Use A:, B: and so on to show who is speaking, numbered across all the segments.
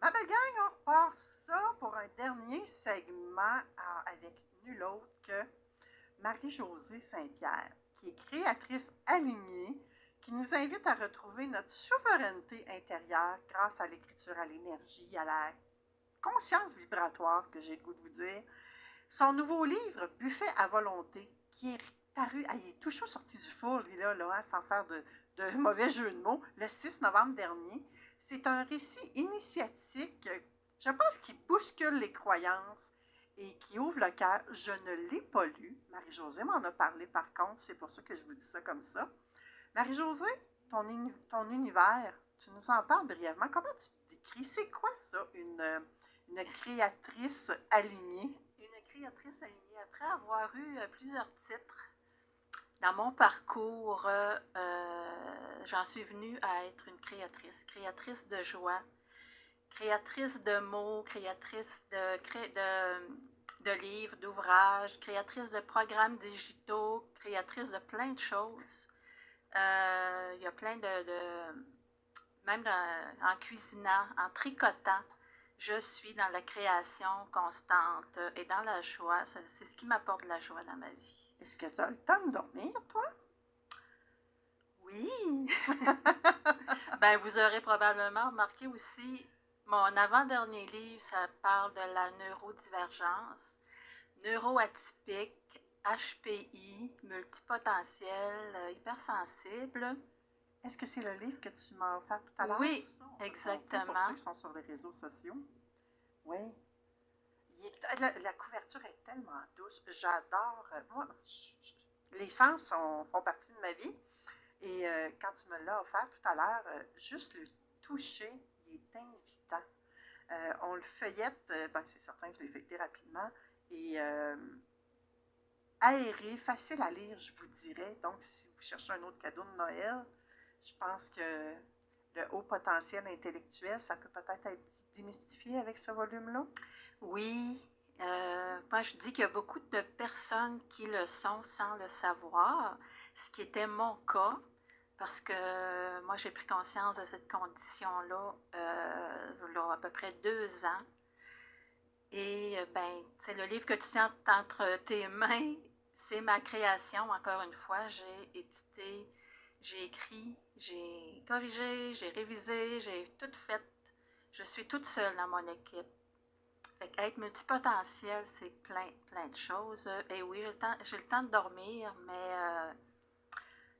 A: Ah ben gang, on repart ça pour un dernier segment avec nul autre que Marie-Josée Saint-Pierre, qui est créatrice alignée, qui nous invite à retrouver notre souveraineté intérieure grâce à l'écriture, à l'énergie, à la conscience vibratoire, que j'ai le goût de vous dire. Son nouveau livre, Buffet à volonté, qui est paru, il est tout chaud sorti du four, lui, là, hein, sans faire de mauvais jeu de mots, le 6 novembre dernier. C'est un récit initiatique, je pense, qui bouscule les croyances et qui ouvre le cœur. Je ne l'ai pas lu. Marie-Josée m'en a parlé par contre, c'est pour ça que je vous dis ça comme ça. Marie-Josée, ton univers, tu nous en parles brièvement. Comment tu te décris? C'est quoi ça, une créatrice alignée?
B: Une créatrice alignée. Après avoir eu plusieurs titres dans mon parcours, j'en suis venue à être une créatrice de joie, créatrice de mots, créatrice de livres, d'ouvrages, créatrice de programmes digitaux, créatrice de plein de choses. Il y a plein même en cuisinant, en tricotant, je suis dans la création constante et dans la joie. C'est ce qui m'apporte la joie dans ma vie.
A: Est-ce que tu as le temps de dormir, toi?
B: Oui! Ben, vous aurez probablement remarqué aussi, mon avant-dernier livre, ça parle de la neurodivergence, neuroatypique, HPI, multipotentiel, hypersensible.
A: Est-ce que c'est le livre que tu m'as offert tout à l'heure?
B: Oui,
A: exactement. Pour ceux qui sont sur les réseaux sociaux. Oui. La couverture est tellement douce. J'adore. Moi, les sens font partie de ma vie. Et quand tu me l'as offert tout à l'heure, juste le toucher, il est invitant. On le feuillette, c'est certain que je l'ai feuilleté rapidement, et aéré, facile à lire, je vous dirais. Donc, si vous cherchez un autre cadeau de Noël, je pense que le haut potentiel intellectuel, ça peut peut-être être démystifié avec ce volume-là.
B: Oui, moi je dis qu'il y a beaucoup de personnes qui le sont sans le savoir, ce qui était mon cas, parce que moi j'ai pris conscience de cette condition-là là, à peu près 2 ans. Et ben, c'est le livre que tu tiens entre tes mains, c'est ma création, encore une fois. J'ai édité, j'ai écrit, j'ai corrigé, j'ai révisé, j'ai tout fait. Je suis toute seule dans mon équipe. Fait être multipotentiel, c'est plein de choses. Et oui, j'ai le temps de dormir, mais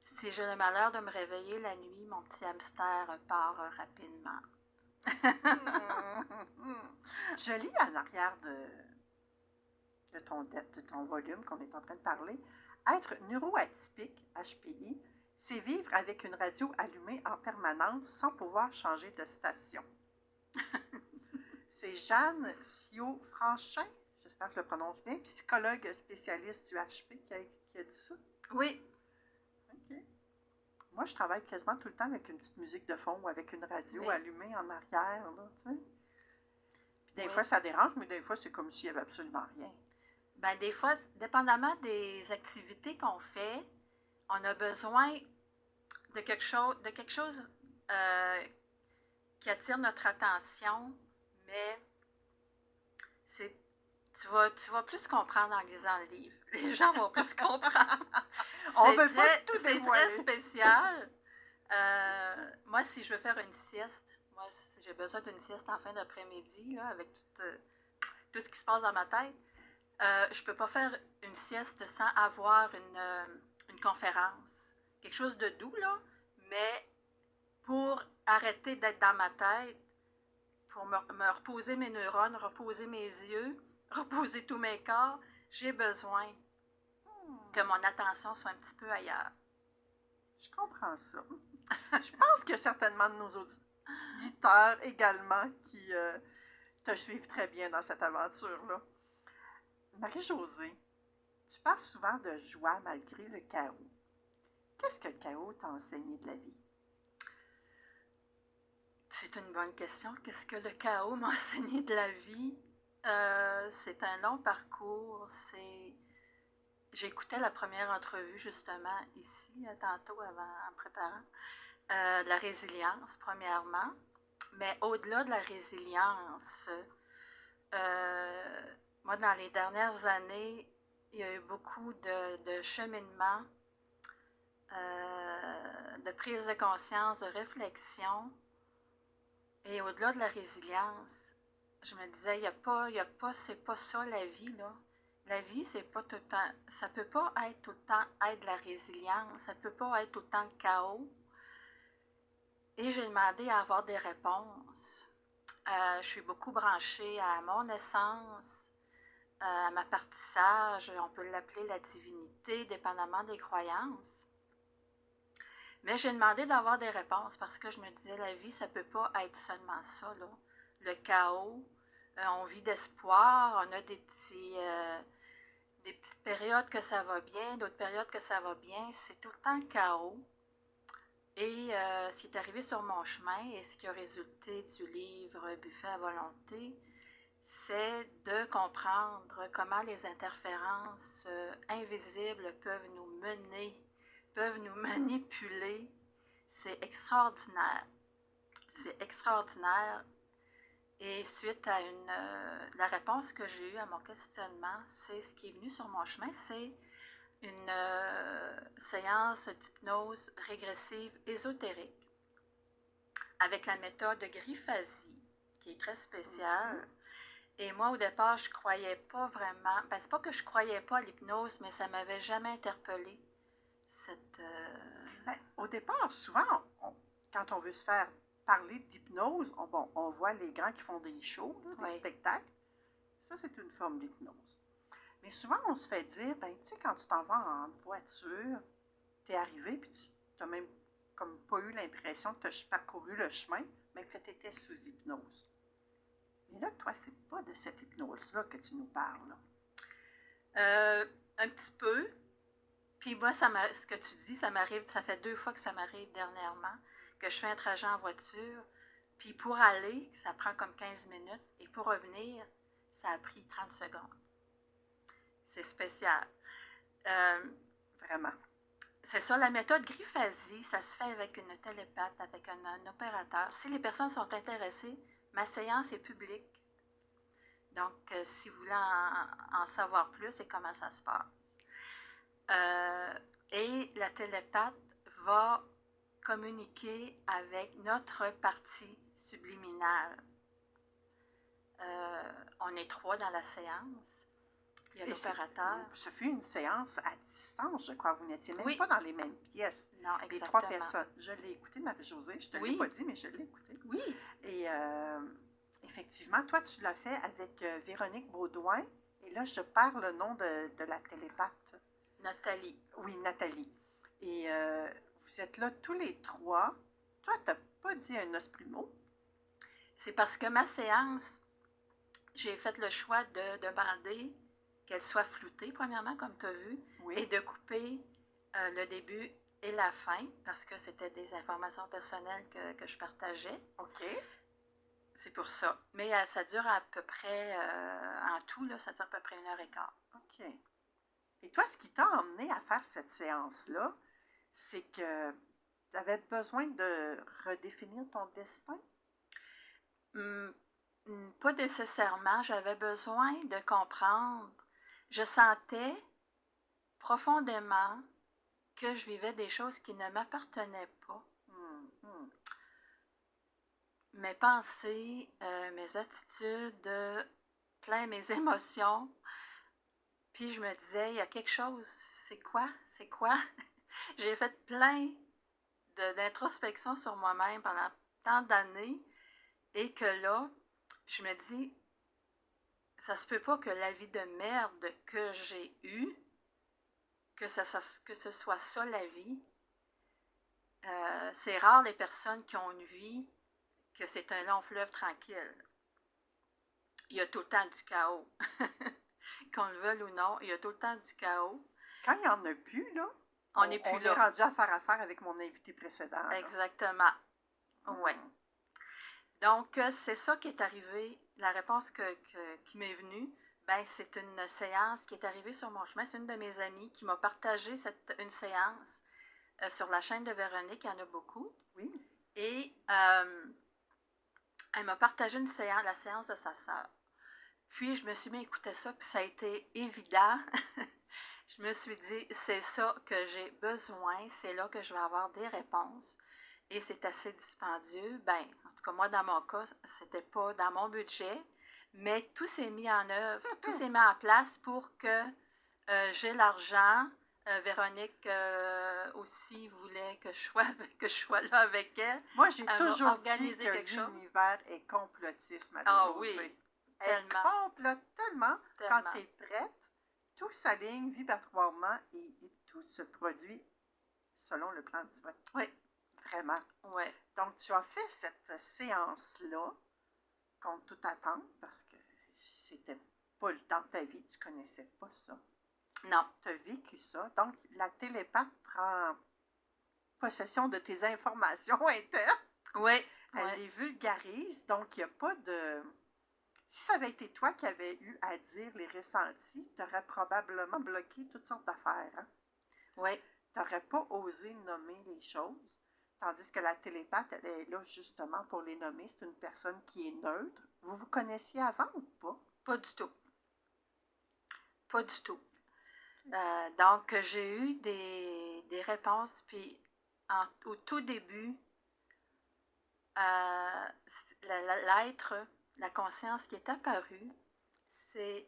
B: si j'ai le malheur de me réveiller la nuit, mon petit hamster part rapidement.
A: Je lis en arrière de ton volume qu'on est en train de parler. Être neuroatypique, HPI, c'est vivre avec une radio allumée en permanence sans pouvoir changer de station. C'est Jeanne Sio-Franchin, j'espère que je le prononce bien, psychologue spécialiste du HP qui a dit ça.
B: Oui.
A: OK. Moi, je travaille quasiment tout le temps avec une petite musique de fond ou avec une radio allumée en arrière, là, tu sais. Puis des fois, ça dérange, mais des fois, c'est comme s'il n'y avait absolument rien.
B: Ben, des fois, dépendamment des activités qu'on fait, on a besoin de quelque chose qui attire notre attention, mais tu vas plus comprendre en lisant le livre. Les gens vont plus comprendre.
A: On veut pas tout
B: c'est très spécial. Moi, si je veux faire une sieste, si j'ai besoin d'une sieste en fin d'après-midi, là, avec tout ce qui se passe dans ma tête, je peux pas faire une sieste sans avoir une conférence. Quelque chose de doux, là, mais pour arrêter d'être dans ma tête, pour me reposer mes neurones, reposer mes yeux, reposer tout mes corps, j'ai besoin que mon attention soit un petit peu ailleurs.
A: Je comprends ça. Je pense qu'il y a certainement de nos auditeurs également qui te suivent très bien dans cette aventure-là. Marie-Josée, tu parles souvent de joie malgré le chaos. Qu'est-ce que le chaos t'a enseigné de la vie?
B: C'est une bonne question. Qu'est-ce que le chaos m'a enseigné de la vie? C'est un long parcours. J'écoutais la première entrevue justement ici, tantôt en préparant. La résilience, premièrement. Mais au-delà de la résilience, moi, dans les dernières années, il y a eu beaucoup de cheminement, de prise de conscience, de réflexion. Et au-delà de la résilience, je me disais, c'est pas ça la vie, là. La vie, c'est pas tout le temps, ça peut pas être tout le temps être de la résilience, ça peut pas être tout le temps le chaos. Et j'ai demandé à avoir des réponses. Je suis beaucoup branchée à mon essence, à ma partie sage, on peut l'appeler la divinité, dépendamment des croyances. Mais j'ai demandé d'avoir des réponses parce que je me disais, la vie, ça peut pas être seulement ça, là. Le chaos, on vit d'espoir, on a des petites périodes que ça va bien, d'autres périodes que ça va bien, c'est tout le temps le chaos. Et ce qui est arrivé sur mon chemin et ce qui a résulté du livre Buffet à volonté, c'est de comprendre comment les interférences invisibles peuvent nous mener, peuvent nous manipuler. C'est extraordinaire. C'est extraordinaire. Et suite à la réponse que j'ai eue à mon questionnement, c'est ce qui est venu sur mon chemin, c'est une séance d'hypnose régressive ésotérique avec la méthode de Griffasie, qui est très spéciale. Et moi, au départ, je croyais pas vraiment. Ben, c'est pas que je croyais pas à l'hypnose, mais ça m'avait jamais interpellée.
A: Ben, au départ, souvent, quand on veut se faire parler d'hypnose, on voit les grands qui font des shows, là, des spectacles. Ça, c'est une forme d'hypnose. Mais souvent, on se fait dire, ben, tu sais, quand tu t'en vas en voiture, tu es arrivé, puis tu n'as même comme pas eu l'impression que tu as parcouru le chemin, mais que tu étais sous hypnose. Mais là, toi, c'est pas de cette hypnose-là que tu nous parles.
B: Un petit peu. Puis moi, ce que tu dis, ça m'arrive, ça fait 2 fois que ça m'arrive dernièrement, que je fais un trajet en voiture, puis pour aller, ça prend comme 15 minutes, et pour revenir, ça a pris 30 secondes. C'est spécial.
A: Vraiment.
B: C'est ça, la méthode Griffasie, ça se fait avec une télépathe, avec un opérateur. Si les personnes sont intéressées, ma séance est publique. Donc, si vous voulez en savoir plus et comment ça se passe. Et la télépathe va communiquer avec notre partie subliminale. On est 3 dans la séance. Il y a l'opérateur.
A: Ce fut une séance à distance, je crois. Vous n'étiez même pas dans les mêmes pièces.
B: Non, exactement.
A: Les 3 personnes. Je l'ai écouté, Marie-Josée. Je ne te l'ai pas dit, mais je l'ai écouté.
B: Oui.
A: Et effectivement, toi, tu l'as fait avec Véronique Baudouin. Et là, je parle le nom de la télépathe.
B: Nathalie.
A: Oui, Nathalie. Et vous êtes là tous les 3. Toi, tu n'as pas dit un osprimo.
B: C'est parce que ma séance, j'ai fait le choix de demander qu'elle soit floutée, premièrement, comme tu as vu, et de couper le début et la fin, parce que c'était des informations personnelles que je partageais.
A: OK.
B: C'est pour ça. Mais ça dure à peu près, en tout, là, ça dure à peu près 1h15.
A: OK. Et toi, ce qui t'a emmené à faire cette séance-là, c'est que tu avais besoin de redéfinir ton destin?
B: Pas nécessairement. J'avais besoin de comprendre. Je sentais profondément que je vivais des choses qui ne m'appartenaient pas. Mes pensées, mes attitudes, plein mes émotions. Puis je me disais, il y a quelque chose. C'est quoi? C'est quoi? J'ai fait plein d'introspection sur moi-même pendant tant d'années. Et que là, je me dis, ça se peut pas que la vie de merde que j'ai eue, que ce soit ça la vie. C'est rare les personnes qui ont une vie, que c'est un long fleuve tranquille. Il y a tout le temps du chaos. Qu'on le veuille ou non, il y a tout le temps du chaos.
A: Quand il n'y en a plus, là,
B: on est
A: rendu à faire affaire avec mon invité précédent. Là.
B: Exactement. Oui. Donc, c'est ça qui est arrivé. La réponse qui m'est venue, ben, c'est une séance qui est arrivée sur mon chemin. C'est une de mes amies qui m'a partagé une séance sur la chaîne de Véronique. Il y en a beaucoup.
A: Oui.
B: Et Elle m'a partagé la séance de sa sœur. Puis, je me suis mis à écouter ça, puis ça a été évident. Je me suis dit, c'est ça que j'ai besoin, c'est là que je vais avoir des réponses. Et c'est assez dispendieux. Ben, en tout cas, moi, dans mon cas, c'était pas dans mon budget, mais tout s'est mis en œuvre, tout s'est mis en place pour que j'ai l'argent. Véronique aussi voulait que que je sois là avec elle.
A: Moi, j'ai
B: Elle m'a
A: toujours dit
B: organisé
A: que
B: quelque chose.
A: l'univers est complotiste,
B: Ah
A: Marie-Josée.
B: oui,
A: Elle
B: tellement,
A: complote tellement. Quand
B: tellement.
A: tu es prête, tout s'aligne vibratoirement et tout se produit selon le plan divin.
B: Oui,
A: Vraiment.
B: oui.
A: Donc, tu as fait cette séance-là contre toute attente parce que c'était pas le temps de ta vie, tu connaissais pas ça.
B: Non.
A: Tu as vécu ça. Donc, la télépathe prend possession de tes informations internes.
B: Oui.
A: Elle les vulgarise. Donc, il n'y a pas de... Si ça avait été toi qui avais eu à dire les ressentis, tu aurais probablement bloqué toutes sortes d'affaires. Hein?
B: Oui.
A: Tu n'aurais pas osé nommer les choses. Tandis que la télépathe, elle est là justement pour les nommer. C'est une personne qui est neutre. Vous vous connaissiez avant ou pas?
B: Pas du tout. Pas du tout. Donc, j'ai eu des réponses, puis au tout début, l'être, la conscience qui est apparue, c'est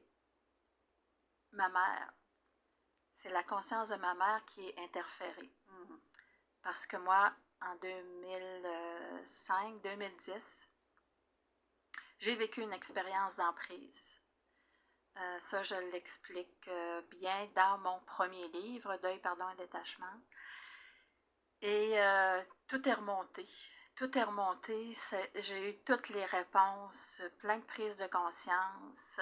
B: ma mère. C'est la conscience de ma mère qui est interférée. Parce que moi, en 2005-2010, j'ai vécu une expérience d'emprise. Ça, je l'explique bien dans mon premier livre, Deuil, pardon et détachement. Et tout est remonté. Tout est remonté. J'ai eu toutes les réponses, plein de prises de conscience.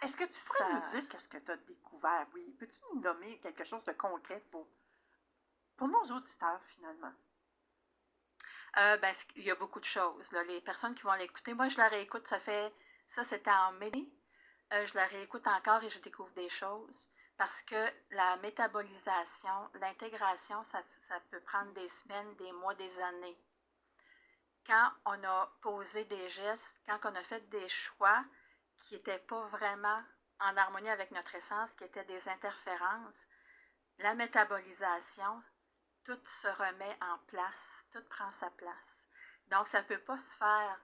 A: Est-ce que tu pourrais nous dire qu'est-ce que tu as découvert? Oui. Peux-tu nous nommer quelque chose de concret pour nos auditeurs, finalement?
B: Ben, il y a beaucoup de choses. Là. Les personnes qui vont l'écouter, moi, je la réécoute, ça c'était en mai. Je la réécoute encore et je découvre des choses. Parce que la métabolisation, l'intégration, ça peut prendre des semaines, des mois, des années. Quand on a posé des gestes, quand on a fait des choix qui n'étaient pas vraiment en harmonie avec notre essence, qui étaient des interférences, la métabolisation, tout se remet en place, tout prend sa place. Donc, ça ne peut pas se faire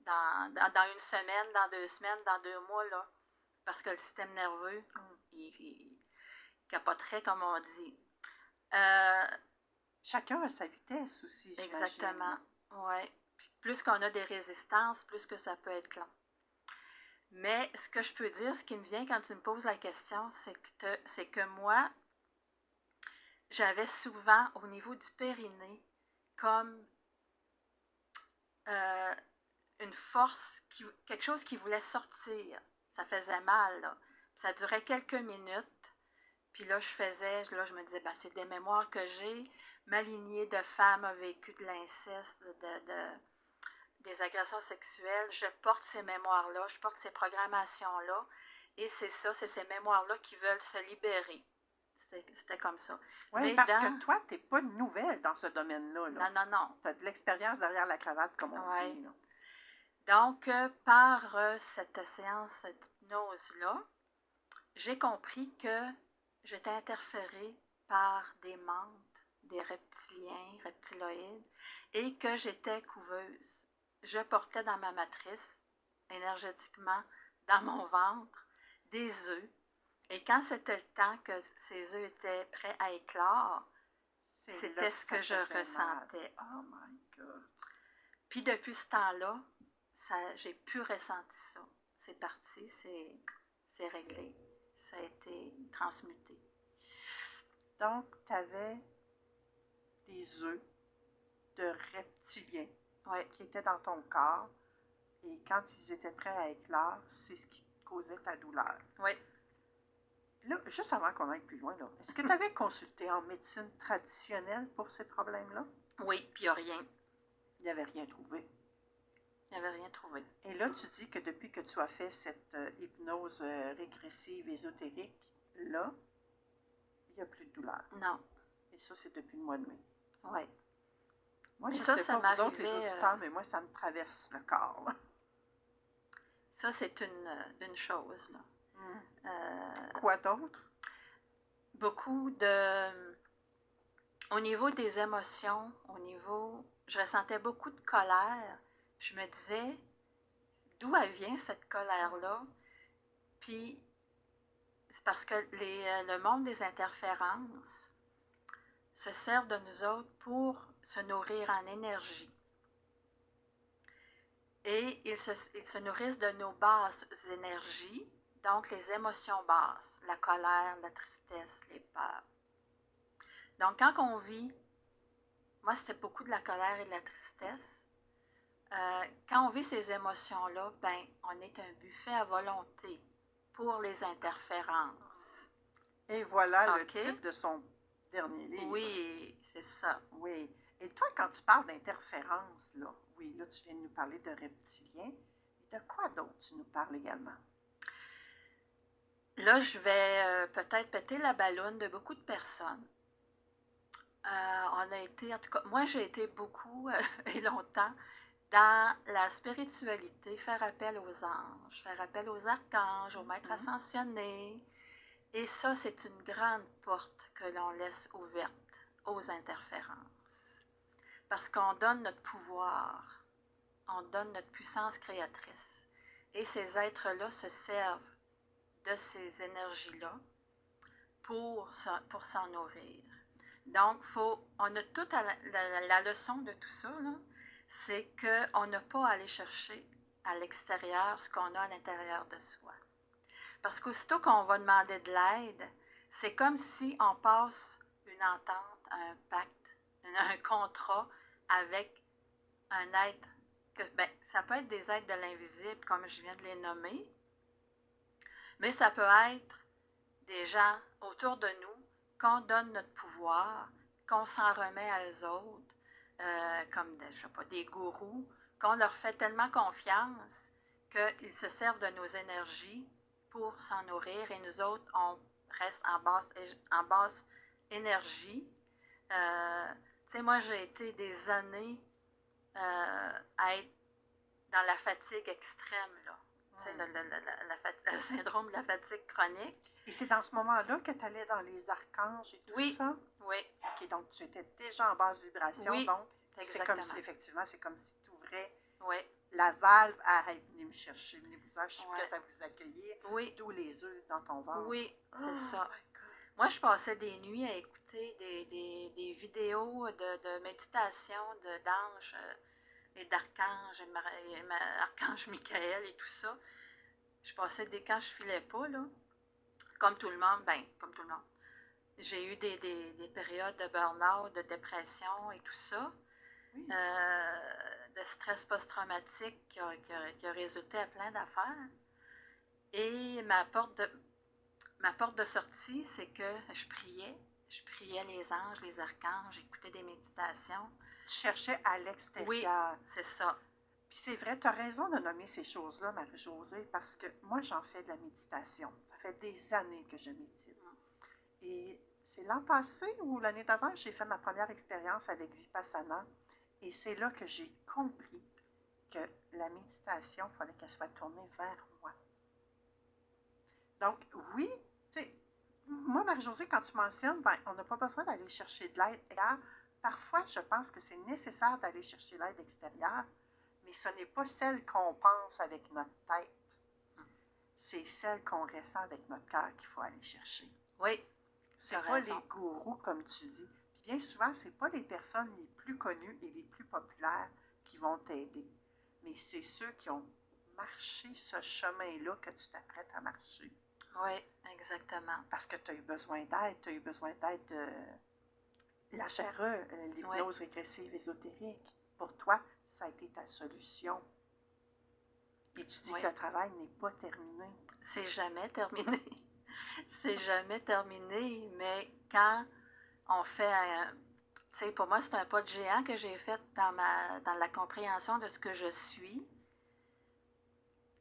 B: dans une semaine, dans 2 semaines, dans 2 mois, là, parce que le système nerveux, il capoterait, comme on dit.
A: Chacun a sa vitesse aussi, j'imagine.
B: Exactement, oui. Plus qu'on a des résistances, plus que ça peut être long. Mais ce que je peux dire, ce qui me vient quand tu me poses la question, c'est que moi, j'avais souvent au niveau du périnée comme une force, quelque chose qui voulait sortir. Ça faisait mal, là. Ça durait quelques minutes. Puis là, je me disais, ben, c'est des mémoires que j'ai. Ma lignée de femmes a vécu de l'inceste, des agressions sexuelles. Je porte ces mémoires-là, je porte ces programmations-là. Et c'est ça, c'est ces mémoires-là qui veulent se libérer. C'était comme ça.
A: Oui, parce que toi, tu n'es pas nouvelle dans ce domaine-là.
B: Là. Non.
A: Tu as de l'expérience derrière la cravate, comme on dit. Là.
B: Donc, par cette séance d'hypnose-là, j'ai compris que j'étais interférée par des mantes, des reptiliens, reptiloïdes, et que j'étais couveuse. Je portais dans ma matrice, énergétiquement, dans mon ventre, des œufs. Et quand c'était le temps que ces œufs étaient prêts à éclore, c'était ce que je ressentais.
A: Oh my God!
B: Puis depuis ce temps-là, j'ai plus ressenti ça. C'est parti, c'est réglé. Ça a été transmuté.
A: Donc, tu avais des œufs de reptiliens qui étaient dans ton corps et quand ils étaient prêts à éclore, c'est ce qui causait ta douleur.
B: Oui.
A: Là, juste avant qu'on aille plus loin, est-ce que tu avais consulté en médecine traditionnelle pour ces problèmes-là?
B: Oui, puis il n'y a rien.
A: Il n'y avait rien trouvé.
B: Il n'y avait rien trouvé.
A: Et là, tu dis que depuis que tu as fait cette hypnose régressive ésotérique, là, il n'y a plus de douleur.
B: Non.
A: Et ça, c'est depuis le mois de mai.
B: Oui.
A: Moi,
B: Mais
A: je ne
B: ça,
A: sais
B: ça
A: pas vous autres, les
B: m'arrivait,
A: auditeurs, mais moi, ça me traverse le corps, là.
B: ça c'est une chose, là. Euh,
A: Quoi d'autre?
B: beaucoup de... Au niveau des émotions, je ressentais beaucoup de colère. Je me disais, d'où elle vient cette colère-là? Puis, c'est parce que le monde des interférences se servent de nous autres pour se nourrir en énergie. Et ils se nourrissent de nos basses énergies, donc les émotions basses, la colère, la tristesse, les peurs. Donc, quand on vit, moi, c'était beaucoup de la colère et de la tristesse. Quand on vit ces émotions-là, ben, on est un buffet à volonté pour les interférences.
A: Et voilà le
B: OK?
A: titre de son dernier livre.
B: Oui, c'est ça.
A: Oui. Et toi, quand tu parles d'interférence, là, oui, là, tu viens de nous parler de reptiliens. Et de quoi d'autre tu nous parles également?
B: Là, je vais peut-être péter la balloune de beaucoup de personnes. On a été, en tout cas, moi j'ai été beaucoup et longtemps dans la spiritualité, faire appel aux anges, faire appel aux archanges, aux maîtres ascensionnés. Et ça, c'est une grande porte que l'on laisse ouverte aux interférences. Parce qu'on donne notre pouvoir, on donne notre puissance créatrice. Et ces êtres-là se servent de ces énergies-là pour s'en nourrir. Donc, on a toute la leçon de tout ça, c'est qu'on n'a pas à aller chercher à l'extérieur ce qu'on a à l'intérieur de soi. Parce qu'aussitôt qu'on va demander de l'aide, c'est comme si on passe une entente, un pacte, un contrat avec un être. Ben, ça peut être des êtres de l'invisible, comme je viens de les nommer, mais ça peut être des gens autour de nous qu'on donne notre pouvoir, qu'on s'en remet à eux autres, comme je sais pas, des gourous, qu'on leur fait tellement confiance qu'ils se servent de nos énergies pour s'en nourrir et nous autres, on reste en basse énergie. Tu sais, moi, j'ai été des années à être dans la fatigue extrême, là. Tu sais, le syndrome de la fatigue chronique.
A: Et c'est dans ce moment-là que tu allais dans les archanges et tout ça?
B: Oui.
A: OK, donc tu étais déjà en basse vibration,
B: Oui,
A: donc c'est comme
B: exactement.
A: si, effectivement, c'est comme si tu ouvrais
B: Oui,
A: la valve à hey, venez me chercher, venez-vous-en, je suis
B: Ouais.
A: prête à vous accueillir,
B: oui,
A: d'où les œufs dans ton ventre.
B: oui,
A: Oh
B: c'est ça.
A: my God.
B: Moi, je passais des nuits à écouter des vidéos de méditation d'anges et d'archanges, archange Michael et tout ça. Je passais quand je filais pas, là, comme tout le monde, ben, comme tout le monde. J'ai eu des périodes de burn-out, de dépression et tout ça,
A: Oui.
B: de stress post-traumatique qui a résulté à plein d'affaires. Et ma porte de sortie, c'est que je priais les anges, les archanges, j'écoutais des méditations.
A: Tu cherchais à l'extérieur.
B: Oui, c'est ça.
A: Puis c'est vrai, tu as raison de nommer ces choses-là, Marie-Josée, parce que moi, j'en fais de la méditation. Ça fait des années que je médite. Et c'est l'an passé ou l'année d'avant, j'ai fait ma première expérience avec Vipassana. Et c'est là que j'ai compris que la méditation, il fallait qu'elle soit tournée vers moi. Donc, oui, tu sais, moi, Marie-Josée, quand tu mentionnes, ben, on n'a pas besoin d'aller chercher de l'aide extérieure. Parfois, je pense que c'est nécessaire d'aller chercher l'aide extérieure, mais ce n'est pas celle qu'on pense avec notre tête. C'est celle qu'on ressent avec notre cœur qu'il faut aller chercher.
B: Oui,
A: c'est pas raison. Les gourous, comme tu dis. Puis bien souvent, c'est pas les personnes les plus connues et les plus populaires qui vont t'aider, mais c'est ceux qui ont marché ce chemin-là que tu t'apprêtes à marcher.
B: Oui, exactement.
A: Parce que tu as eu besoin d'aide, tu as eu besoin d'aide de la HRE, l'hypnose régressive ésotérique. Pour toi, ça a été ta solution. Et tu dis que le travail n'est pas terminé.
B: C'est jamais terminé. C'est jamais terminé, mais quand on fait, tu sais, pour moi, c'est un pas de géant que j'ai fait dans la compréhension de ce que je suis.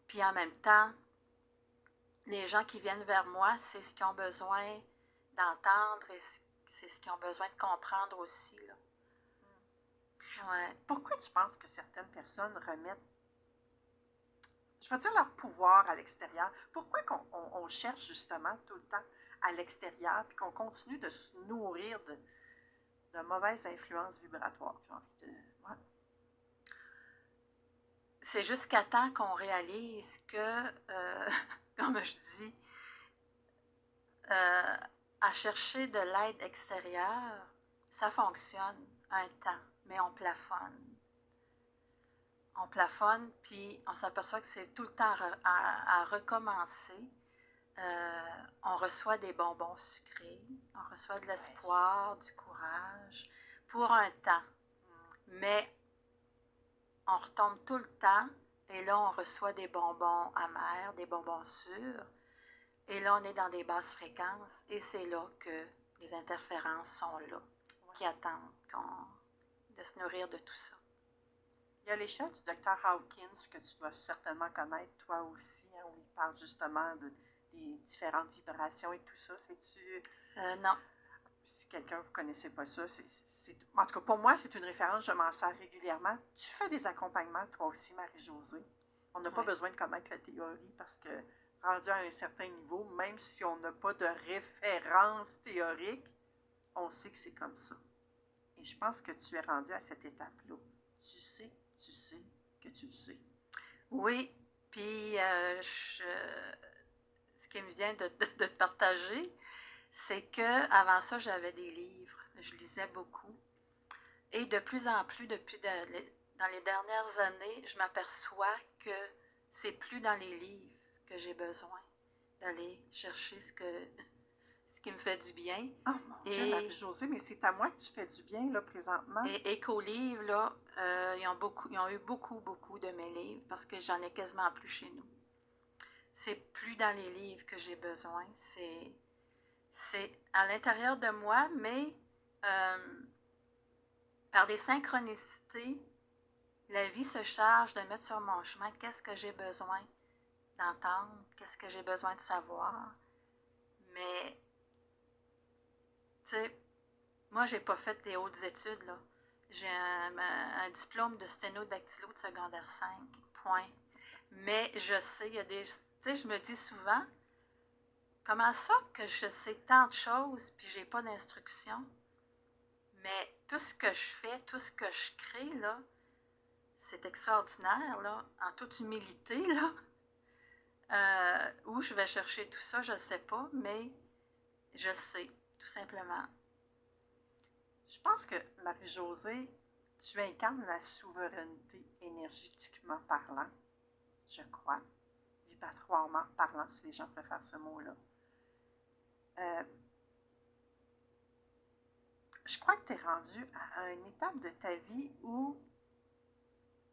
B: Puis en même temps, les gens qui viennent vers moi, c'est ce qu'ils ont besoin d'entendre et c'est ce qu'ils ont besoin de comprendre aussi, là. Ouais.
A: Pourquoi tu penses que certaines personnes remettent, je vais dire, leur pouvoir à l'extérieur? Pourquoi on cherche justement tout le temps à l'extérieur puis qu'on continue de se nourrir de mauvaises influences vibratoires? J'ai envie de... Ouais.
B: C'est jusqu'à temps qu'on réalise que, comme je dis, euh, à chercher de l'aide extérieure, ça fonctionne un temps, mais on plafonne. On plafonne, puis on s'aperçoit que c'est tout le temps à recommencer. On reçoit des bonbons sucrés, on reçoit de l'espoir, du courage, pour un temps. Mais on retombe tout le temps, et là, on reçoit des bonbons amers, des bonbons sûrs, et là, on est dans des basses fréquences, et c'est là que les interférences sont là, qui attendent de se nourrir de tout ça.
A: Il y a l'échelle du docteur Hawkins que tu dois certainement connaître, toi aussi, hein, où il parle justement des différentes vibrations et tout ça. C'est-tu...
B: Non.
A: Si quelqu'un vous ne connaissez pas ça, en tout cas pour moi, c'est une référence, je m'en sers régulièrement. Tu fais des accompagnements, toi aussi, Marie-Josée. On n'a pas besoin de connaître la théorie parce que, rendu à un certain niveau, même si on n'a pas de référence théorique, on sait que c'est comme ça. Et je pense que tu es rendu à cette étape-là. Tu sais que tu le sais.
B: Oui, puis ce qui me vient de te partager, c'est que avant ça, j'avais des livres. Je lisais beaucoup. Et de plus en plus, dans les dernières années, je m'aperçois que c'est plus dans les livres que j'ai besoin d'aller chercher ce qui me fait du bien.
A: Oh mon Dieu, Marie-Josée, mais c'est à moi que tu fais du bien, là, présentement.
B: Et Écolivre, là, ils ont eu beaucoup de mes livres parce que j'en ai quasiment plus chez nous. C'est plus dans les livres que j'ai besoin. C'est à l'intérieur de moi, mais par des synchronicités, la vie se charge de mettre sur mon chemin qu'est-ce que j'ai besoin d'entendre, qu'est-ce que j'ai besoin de savoir. Mais, tu sais, moi, j'ai pas fait des hautes études, là. J'ai un diplôme de sténodactylo de secondaire 5, point. Mais je sais, il y a des... Tu sais, je me dis souvent, comment ça que je sais tant de choses puis j'ai pas d'instruction? Mais tout ce que je fais, tout ce que je crée, là, c'est extraordinaire, là, en toute humilité, là. Où je vais chercher tout ça, je ne sais pas, mais je sais, tout simplement.
A: Je pense que, Marie-Josée, tu incarnes la souveraineté énergétiquement parlant, je crois, vibratoirement parlant, si les gens préfèrent ce mot-là. Je crois que tu es rendu à une étape de ta vie où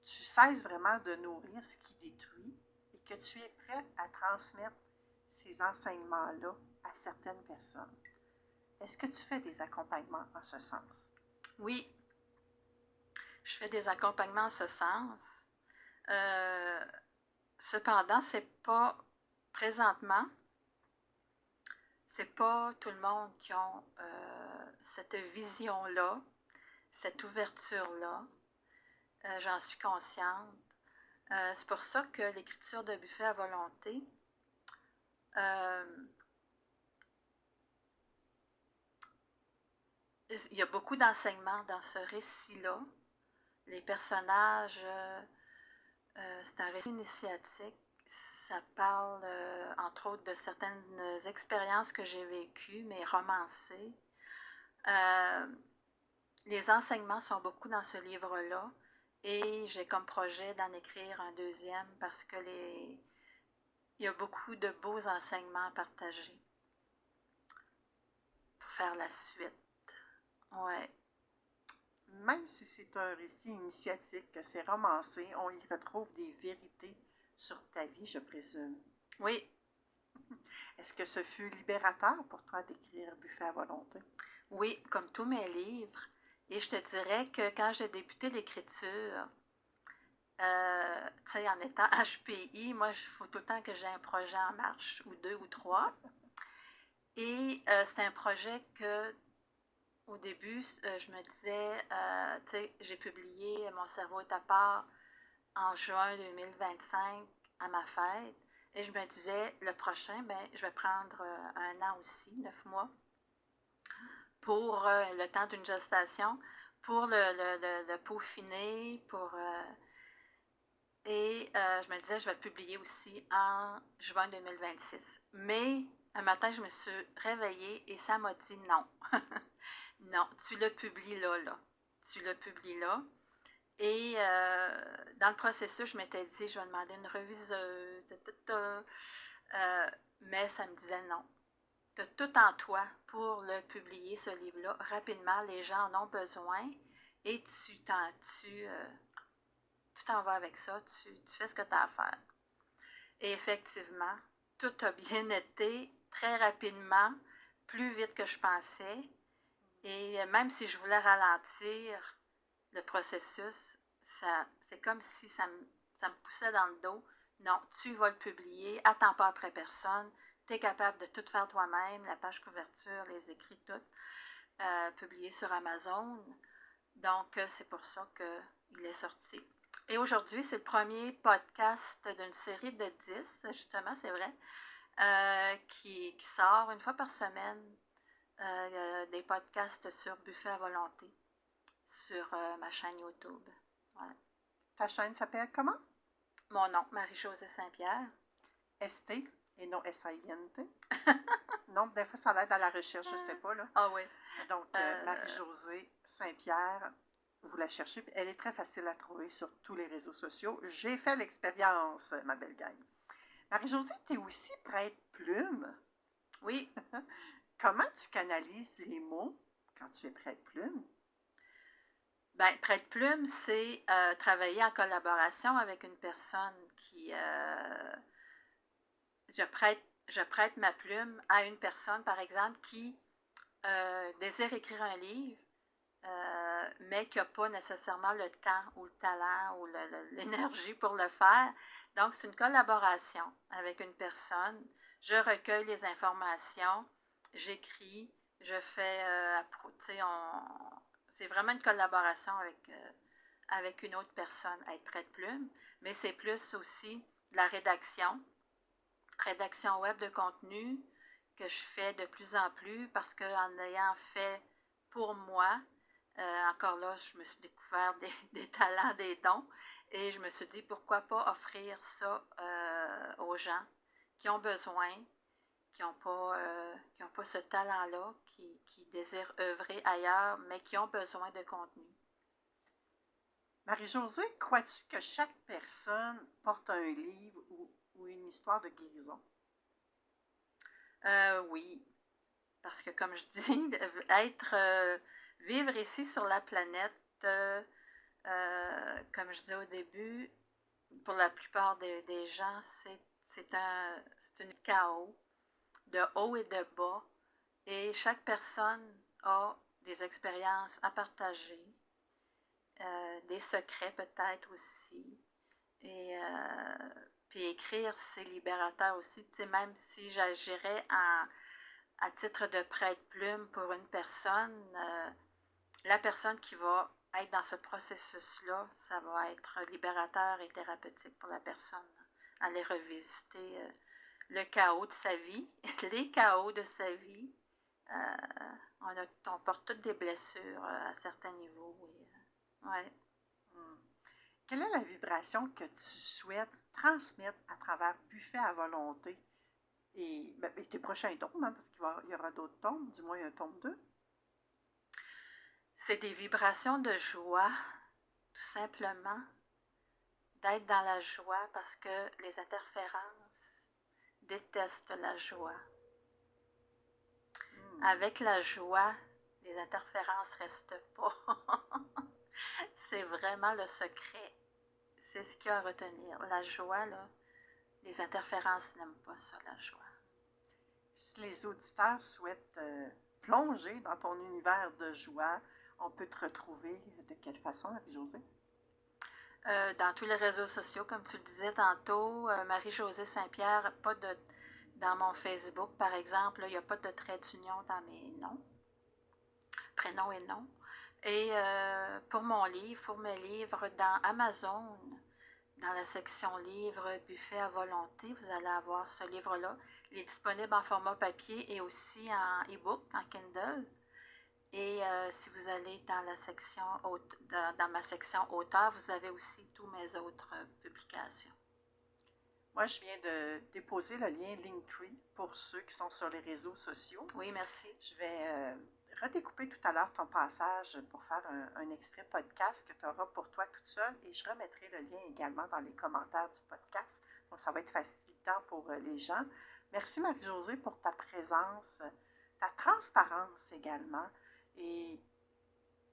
A: tu cesses vraiment de nourrir ce qui détruit et que tu es prête à transmettre ces enseignements-là à certaines personnes. Est-ce que tu fais des accompagnements en ce sens?
B: Oui, je fais des accompagnements en ce sens. Cependant, c'est pas présentement, c'est pas tout le monde qui a cette vision-là, cette ouverture-là. J'en suis consciente. C'est pour ça que l'écriture de buffet à volonté, il y a beaucoup d'enseignements dans ce récit-là. Les personnages, c'est un récit initiatique. Ça parle, entre autres, de certaines expériences que j'ai vécues, mais romancées. Les enseignements sont beaucoup dans ce livre-là. Et j'ai comme projet d'en écrire un deuxième parce que il y a beaucoup de beaux enseignements à partager pour faire la suite. Ouais.
A: Même si c'est un récit initiatique, que c'est romancé, on y retrouve des vérités sur ta vie, je présume.
B: Oui.
A: Est-ce que ce fut libérateur pour toi d'écrire Buffet à volonté?
B: Oui, comme tous mes livres. Et je te dirais que quand j'ai débuté l'écriture, tu sais, en étant HPI, moi, il faut tout le temps que j'ai un projet en marche, ou deux ou trois. Et c'est un projet que, au début, je me disais, tu sais, j'ai publié Mon cerveau est à part en juin 2025 à ma fête. Et je me disais, le prochain, ben, je vais prendre un an aussi, 9 mois, pour le temps d'une gestation, pour le peaufiner, je me disais, je vais publier aussi en juin 2026. Mais un matin, je me suis réveillée et ça m'a dit non. Non, tu le publies là, là. Tu le publies là. Et dans le processus, je m'étais dit, je vais demander une reviseuse, mais ça me disait non. Tu as tout en toi pour le publier, ce livre-là. Rapidement, les gens en ont besoin et tu t'en vas avec ça, tu fais ce que tu as à faire. Et effectivement, tout a bien été très rapidement, plus vite que je pensais. Et même si je voulais ralentir le processus, c'est comme si ça me poussait dans le dos. Non, tu vas le publier, attends pas après personne. Tu es capable de tout faire toi-même, la page couverture, les écrits, tout, publié sur Amazon. Donc, c'est pour ça qu'il est sorti. Et aujourd'hui, c'est le premier podcast d'une série de 10, justement, c'est vrai, qui sort une fois par semaine. Il y a des podcasts sur Buffet à volonté, sur ma chaîne YouTube. Ouais.
A: Ta chaîne s'appelle comment?
B: Mon nom, Marie-Josée Saint-Pierre.
A: ST et non SINT. Non, des fois, ça l'aide à la recherche, je ne sais pas, là.
B: Ah oui.
A: Donc, Marie-Josée Saint-Pierre, vous la cherchez. Elle est très facile à trouver sur tous les réseaux sociaux. J'ai fait l'expérience, ma belle gang. Marie-Josée, tu es aussi prête-plume.
B: Oui.
A: Comment tu canalises les mots quand tu es prête-plume?
B: Bien, prête-plume, c'est travailler en collaboration avec une personne qui... je prête ma plume à une personne, par exemple, qui désire écrire un livre, mais qui n'a pas nécessairement le temps ou le talent ou l'énergie pour le faire. Donc, c'est une collaboration avec une personne. Je recueille les informations, j'écris, je fais, c'est vraiment une collaboration avec une autre personne, être prête-plume, mais c'est plus aussi de la rédaction web de contenu que je fais de plus en plus parce qu'en ayant fait pour moi, encore là, je me suis découvert des talents, des dons et je me suis dit pourquoi pas offrir ça aux gens qui ont besoin, qui n'ont pas ce talent-là, qui désirent œuvrer ailleurs, mais qui ont besoin de contenu.
A: Marie-Josée, crois-tu que chaque personne porte un livre ou une histoire de guérison?
B: Oui, parce que comme je dis, vivre ici sur la planète, comme je disais au début, pour la plupart des gens, c'est un chaos de haut et de bas. Et chaque personne a des expériences à partager, des secrets peut-être aussi. Et puis écrire, c'est libérateur aussi. Tu sais, même si j'agirais à titre de prête-plume pour une personne, la personne qui va être dans ce processus-là, ça va être libérateur et thérapeutique pour la personne. Aller revisiter le chaos de sa vie, les chaos de sa vie. On porte toutes des blessures à certains niveaux. Ouais.
A: Quelle est la vibration que tu souhaites transmettre à travers Buffet à volonté et tes prochains tomes, hein, parce qu'il y aura d'autres tomes, du moins un tome 2?
B: C'est des vibrations de joie, tout simplement, d'être dans la joie parce que les interférences détestent la joie. Avec la joie, les interférences ne restent pas. C'est vraiment le secret. C'est ce qu'il y a à retenir. La joie, là, les interférences n'aiment pas ça, la joie.
A: Si les auditeurs souhaitent plonger dans ton univers de joie, on peut te retrouver de quelle façon, Marie-Josée?
B: Dans tous les réseaux sociaux, comme tu le disais tantôt, Marie-Josée Saint-Pierre, dans mon Facebook, par exemple, il n'y a pas de trait d'union dans mes noms. prénom et nom. Et pour mon livre, pour mes livres, dans Amazon, dans la section livres, buffet à volonté, vous allez avoir ce livre-là. Il est disponible en format papier et aussi en e-book, en Kindle. Et si vous allez dans la section dans ma section auteur, vous avez aussi toutes mes autres publications.
A: Moi, je viens de déposer le lien Linktree pour ceux qui sont sur les réseaux sociaux.
B: Oui, merci.
A: Je vais redécouper tout à l'heure ton passage pour faire un extrait podcast que tu auras pour toi toute seule et je remettrai le lien également dans les commentaires du podcast. Donc, ça va être facilitant pour les gens. Merci Marie-Josée pour ta présence, ta transparence également. Et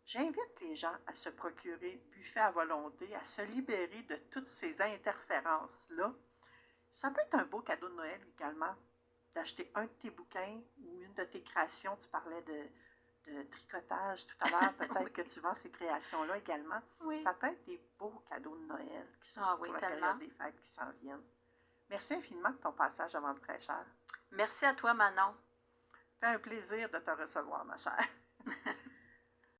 A: j'invite les gens à se procurer Buffet à volonté, à se libérer de toutes ces interférences-là. Ça peut être un beau cadeau de Noël également, d'acheter un de tes bouquins ou une de tes créations. Tu parlais de tricotage tout à l'heure, peut-être
B: Oui.
A: que tu vends ces créations-là également.
B: Oui.
A: Ça peut être des beaux cadeaux de Noël qui sont
B: Ah oui,
A: pour la
B: tellement.
A: période des fêtes qui s'en viennent. Merci infiniment de ton passage avant le très cher.
B: Merci à toi, Manon.
A: Ça fait un plaisir de te recevoir, ma chère.